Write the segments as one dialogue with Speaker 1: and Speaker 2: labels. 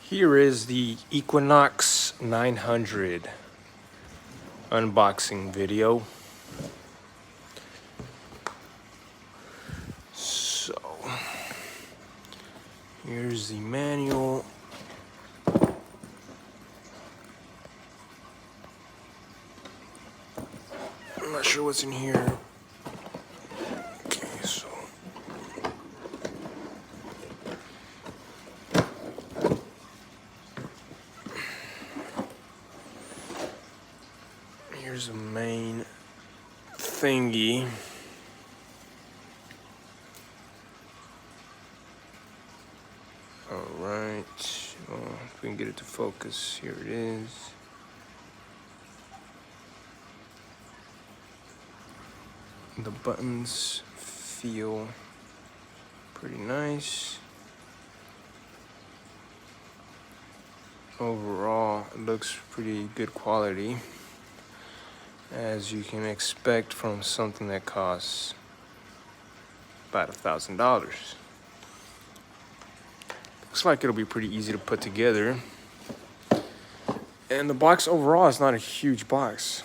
Speaker 1: Here is the Equinox 900 unboxing video. So, here's the manual. I'm not sure what's in here. Okay, so here's the main thingy. Alright, well, if we can get it to focus, here it is. The buttons feel pretty nice. Overall, it looks pretty good quality, as you can expect from something that costs about $1,000. Looks like it'll be pretty easy to put together. And the box overall is not a huge box.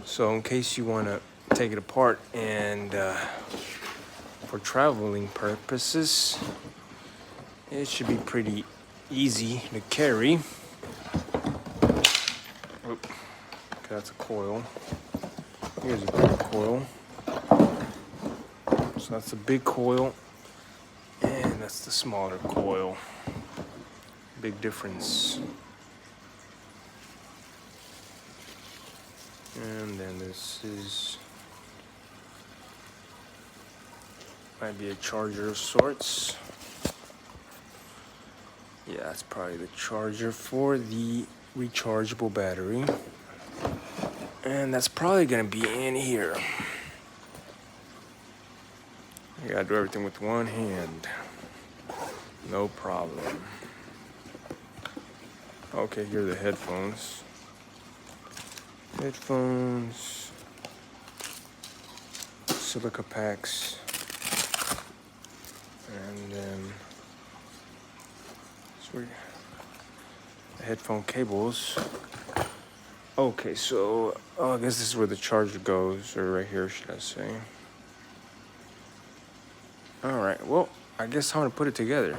Speaker 1: So in case you want to take it apart and for traveling purposes, it should be pretty easy to carry. Oop. Okay, that's a coil. Here's a big coil. So that's a big coil, and that's the smaller coil. Big difference. And then this is, might be a charger of sorts. Yeah, that's probably the charger for the rechargeable battery. And that's probably gonna be in here. You gotta do everything with one hand. No problem. Okay, here are the headphones. Headphones, silica packs, and then the headphone cables. Okay, so I guess this is where the charger goes, or right here, should I say. All right, well, I guess I'm gonna put it together.